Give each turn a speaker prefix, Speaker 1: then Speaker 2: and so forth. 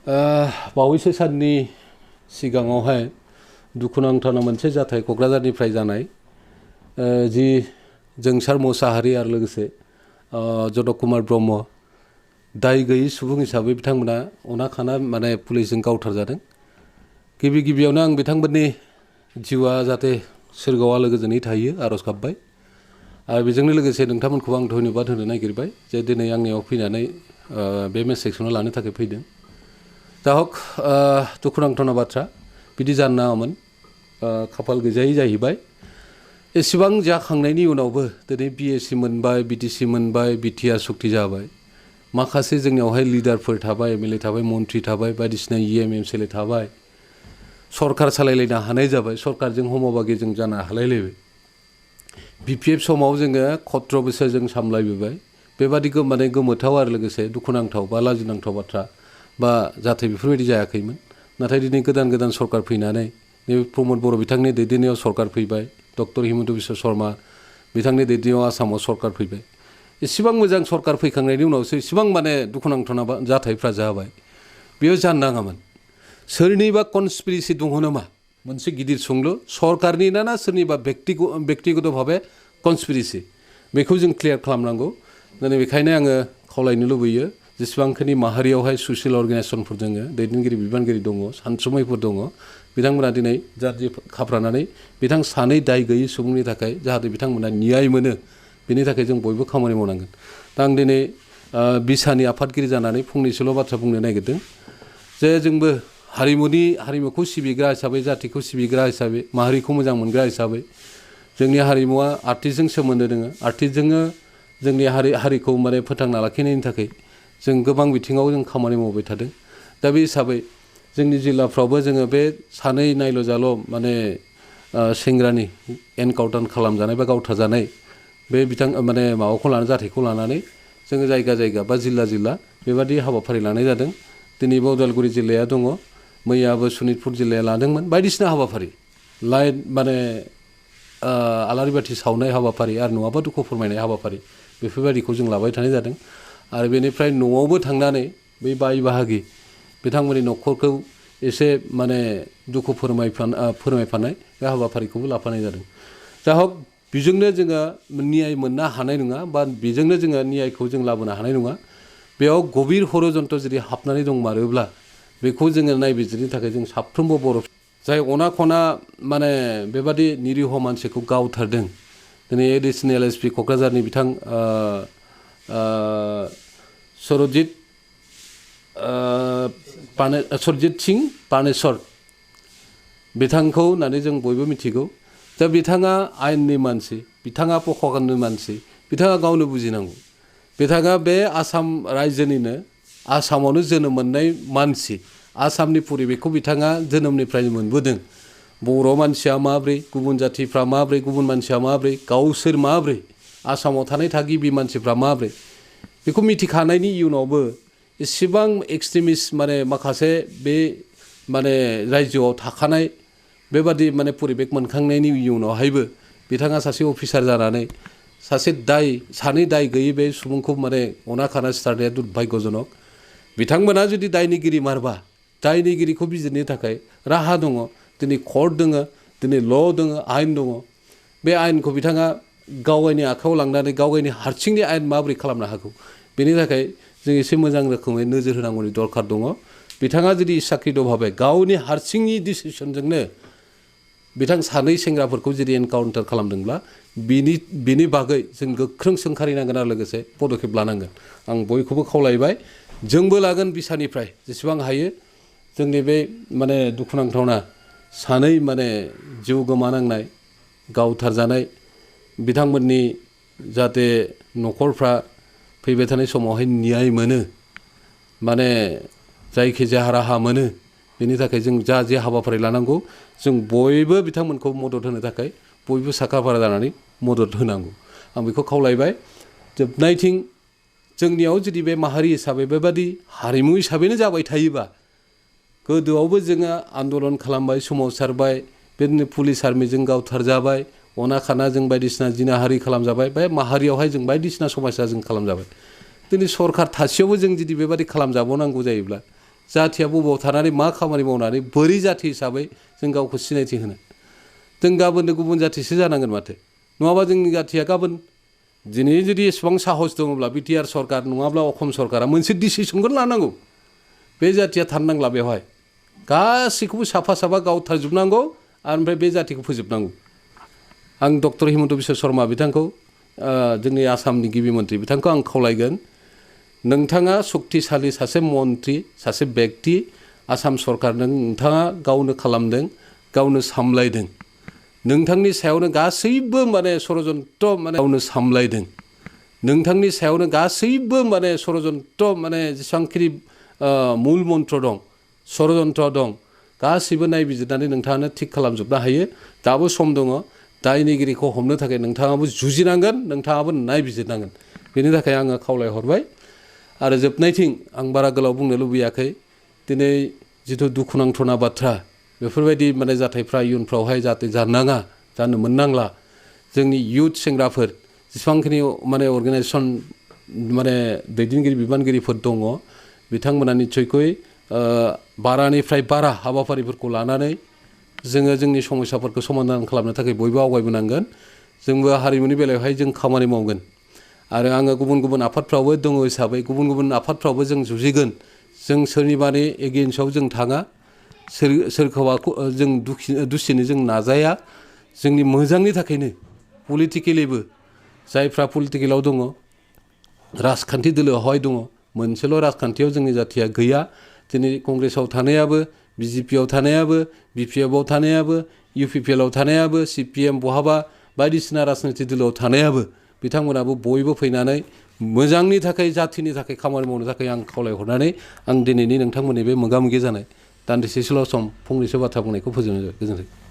Speaker 1: बावैसो साननि सिगाङावहाय दुखुनांथावना मोनसे जाथाय क'क्राझारनिफ्राय जानाय जि जोंसार मोसाहारि आरो लोगोसे जदक कुमार ब्रह्म दाय गैयै सुबुं हिसाबै बिथांमोना अना-खाना माने पुलिसजों गावथारजादों। गिबियावनो आं बिथांमोननि जिउआ जाहाथे सोरगोआव आलो गोजोनै थायो आर'ज गाबबाय आरो बेजोंनो लोगोसे नोंथांमोनखौबो आं धन्यबाद होनो नागिरबाय जे दिनै आंनियाव फैनानै बे मेसेजखौनो लानो थाखाय फैदों। दा हक दुखुनांथावना बाथ्रा बिदि जानो नाङामोन, खाफाल गैजायै जाहैबाय। एसेबां जाखांनायनि उनावबो दिनै BAC मोनबाय, BTC मोनबाय, बिटिआर सुक्ति जाबाय। माखासे जोंनियावहाय लिडारफोर थाबाय, MLA थाबाय, मन्थ्रि थाबाय, बायदिसिना EM MCLA थाबाय, सरकार सालायलायनो हानाय जाबाय, सरकारजों हम'बागि जों जानो हालायलायबाय। BPF समाव जोङो 17 बोसोर जों सामलायबोबाय। बेबादि माने गोमोथाव आरो लोगोसे दुखुनांथाव बा लाजिनांथाव बाथ्रा बा जाथाय बेफोरबायदि जायाखैमोन। नाथाय दिनै गोदान सरकार फैनानै नैबे प्रमद बर' बिथांनि दैदेननायाव सरकार फैबाय, डक्टर हिमन्त बिश्व शर्मा बिथांनि दैदेननायाव आसामाव सरकार फैबाय। इसेबां मोजां सरकार फैखांनायनि उनावसो इसेबां माने दुखुनांथावना जाथायफ्रा जाबाय। बेयाव जानो नाङामोन। सोरनिबा कनस्पिरेसि दङ नामा? मोनसे गिदिर सोंलु, सरकारनि ना सोरनिबा बेक्तिगत भाबे कनस्पिरेसि, बेखौ जों क्लियार खालामनांगौ। दिनै बेखायनो आङो खावलायनो लुबैयो जेसेबांखिनि माहारियावहाय ससियेल अर्गानाइजेसनफोर दङ, दैदेनगिरि बिबानगिरि दङ, सानसुमैफोर दङ, बिथांमोना दिनै जाहाथे खाफ्रानानै बिथां सानै दाय गैयै सुबुंनि थाखाय जाहाथे बिथांमोना न्याय मोनो, बेनि थाखाय जों बयबो खामानि मावनांगोन। दा आं दिनै बिसानि आफादगिरि जानानै फंनैसोल' बाथ्रा बुंनो नागिरदों जे जोंबो हारिमुखौ सिबिग्रा हिसाबै, जातिखौ सिबिग्रा हिसाबै, माहारिखौ मोजां मोनग्रा हिसाबै जोंनि हारिमुवा आर्टिस्टजों सोमोन्दो दङ। आर्टिस्टजोंनो जोंनि हारिखौ माने फोथांना लाखिनायनि थाखाय जों गोबां बिथिङाव जों खामानि मावबाय थादों। दा बे हिसाबै जोंनि जिल्लाफ्रावबो जोङो बे सानै नायल' जाल' माने सेंग्रानि एनकाउन्टार खालामजानाय बा गावथारजानाय बे माने माबाखौ लानानै जाथायखौ लानानै जोङो जायगा बा जिल्ला बेबादि हाबाफारि लानाय जादों। दिनैबो उदालगुरि जिल्लाया दङ, मैयाबो सनितपुर जिल्लाया लादोंमोन। बायदिसिना हाबाफारि लाइट माने आलारि बाथि सावनाय हाबाफारि आरो नङाबा दुखु फोरमायनाय हाबाफारि बेफोरबायदिखौ जों लाबाय थानाय जादों। आरो बेनिफ्राय न'आवबो थांनानै बै बाय बाहागि बिथांमोननि न'खरखौ एसे माने दुखु फोरमायफानाय बे हाबाफारिखौबो लाफानाय जादों। जा हक बेजोंनो जोङो न्याय मोननो हानाय नङा बा बेजोंनो जोङो न्यायखौ जों लाबोनो हानाय नङा। बेयाव गभिर हर'जन्थ' जुदि हाबनानै दंमारोब्ला बेखौ जोङो नायबिजिरनो थाखाय जों साफ्रोमबो बर' जाय अना-खना माने बेबादि निरिह मानसिखौ गावथारदों, दिनै एडिसनेल SP क'क्राझारनि बिथां सरजित सिं पानेसर बिथांखौ होननानै जों बयबो मिथिगौ। दा बिथाङा आयेननि मानसि, बिथाङा प्रखाखाननि मानसि, बिथाङा गावनो बुजिनांगौ। बिथाङा बे आसाम रायजोनिनो आसामावनो जोनोम मोननाय मानसि, आसामनि परिबेखखौ बिथाङा जोनोमनिफ्रायनो मोनबोदों। बर' मानसिया माब्रै, गुबुन जाथिफ्रा माब्रै, गुबुन मानसिया माब्रै, गावसोर माब्रै, आसामाव थानाय थागिबि मानसिफ्रा माब्रै, बेखौ मिथिखानायनि इयुनावबो एसेबां एक्सट्रिमिस्ट माने माखासे बे माने रायजोआव थाखानाय बेबादि माने परिबेक मोनखांनायनि इयुनावहायबो बिथाङा सासे अफिसार जानानै सानै दाय गैयै बे सुबुंखौ माने अना-खाना सिथारनाया दुर्भाग्यजनक। बिथांमोना जुदि दायनिगिरि मारबा दायनिगिरिखौ बिजिरनो थाखाय राहा दङ। दिनै कर्ट दङ, दिनै ल' दङ, आयेन दङ। बे आयेनखौ बिथाङा गावगायनि आखायाव लांनानै गावगायनि हारसिंनि आयेन माबोरै खालामनो हागौ, बेनि थाखाय जों एसे मोजां रोखोमै नोजोर होनांगौनि दरखार दङ। बिथाङा जुदि इसाख्रित' भाबै गावनि हारसिंनि डिसिसनजोंनो बिथां सानै सेंग्राफोरखौ जुदि एनकाउन्टार खालामदोंब्ला बिनि बागै जों गोख्रों सोंखारिनांगोन आरो लोगोसे पदक्षेप लानांगोन। आं बयखौबो खावलायबाय, जोंबो लागोन बिसानिफ्राय जेसेबां हायो जोंनि बे माने दुखुनांथावना सानै माने जिउ गोमानांनाय, गावथारजानाय बिथांमोननि जाहाथे न'खरफ्रा फैबाय थानाय समावहाय न्याय मोनो, माने जायखिजाया राहा मोनो, बेनि थाखाय जों जे हाबाफारि लानांगौ जों बयबो बिथांमोनखौ मदद होनो थाखाय बयबो साखा-फारा जानानै मदद होनांगौ। आं बेखौ खावलायबाय। जोबनायथिं जोंनियाव जुदि बे माहारि हिसाबै बेबादि हारिमु हिसाबैनो जाबाय थायोबा, गोदोआवबो जोङो आन्दलन खालामबाय, सोमावसारबाय, बिदिनो पुलिस आर्मिजों गावथारजाबाय, अना-खाना जों बायदिसिना जिनाहारि खालामजाबाय, बे माहारियावहाय जों बायदिसिना समस्या जों खालामजाबाय। दिनै सरकार थासेयावबो जों जुदि बेबादि खालामजाबावनांगौ जायोब्ला जाथिया बबाव थानानै मा खामानि मावनानै बोरै जाथि हिसाबै जों गावखौ सिनायथि होनो जों गाबोननो गुबुन जाथिसो जानांगोन माथो नङाबा जोंनि जाथिया गाबोन दिनै जुदि एसेबां साहस दङब्ला बिटिआर सरकार नङाब्ला असम सरकारा मोनसे डिसिसनखौ लानांगौ बे जाथिया थाननांला बेवहाय गासैखौबो साफा साफा गावथारजोबनांगौ आरो ओमफ्राय बे जातिखौ फोजोबनांगौ आं डक्टर हिमन्त बिश्व शर्मा बिथांखौ जोंनि आसामनि गिबि मन्थ्रि बिथांखौ आं खावलायगोन नोंथाङा शक्तिशालि सासे मन्थ्रि सासे बेक्ति आसाम सरकारनो नोंथाङा गावनो खालामदों गावनो सामलायदों नोंथांनि सायावनो गासैबो माने षड़यन्त्र माने गावनो सामलायदों नोंथांनि सायावनो गासैबो माने षड़यन्त्र माने जेसेबांखिनि मुल मन्त्र दं षड़यन्त्र दं गासैबो नायबिजिरनानै नोंथाङानो थिग खालामजोबनो हायो दाबो सम दङ दायनिगिरिखौ हमनो थाखाय नोंथाङाबो जुजिनांगोन नोंथाङाबो नायबिजिरनांगोन बेनि थाखाय आङो खावलायहरबाय आरो जोबनायथिं आं बारा गोलाव बुंनो लुबैयाखै दिनै जिथु दुखुनांथावना बाथ्रा बेफोरबायदि माने जाथायफ्रा इयुनफ्रावहाय जाहाथे जानाङा जानो मोननांला जोंनि इयुथ सेंग्राफोर जेसेबांखिनि माने अर्गानाइजेसन माने दैदेनगिरि बिबानगिरिफोर दङ बिथांमोना निस्सयকৈ बारानिफ्राय बारा हाबाफारिफोरखौ लानानै जोङो जोंनि समस्याफोरखौ समाधान खालामनो थाखाय बयबो आवगायबोनांगोन जोंबो हारिमुनि बेलायावहाय जों खामानि मावगोन आरो आङो गुबुन गुबुन आफादफ्रावबो दङ हिसाबै गुबुन गुबुन आफादफ्रावबो जों जुजिगोन जों सोरनिबानि एगेन्स्टआव जों थाङा सोरखौबा जों दुसिनो जों नाजाया जोंनि मोजांनि थाखायनो पलिटिकेलिबो जायफ्रा पलिटिकेलाव दङ राजखान्थि दोलोआवहाय दङ मोनसेल' राजखान्थियाव जोंनि जाथिया गैया दिनै कंग्रेसआव थानायाबो बिजेपिआव थानायाबो बिपिएफआव थानायाबो इउपिपिएलआव थानायाबो सिपिएम बहाबा बायदिसिना राजनिथि दोलोआव थानायाबो बिथांमोनाबो बयबो फैनानै मोजांनि थाखाय जाथिनि थाखाय खामानि मावनो थाखाय आं खावलायहरनानै आं दिनैनि नोंथांमोननि बे मोगा मोगि जानाय दान्दिसेसोल' सम फंनैसो बाथ्रा बुंनायखौ फोजोबनाय जाबाय गोजोन्थों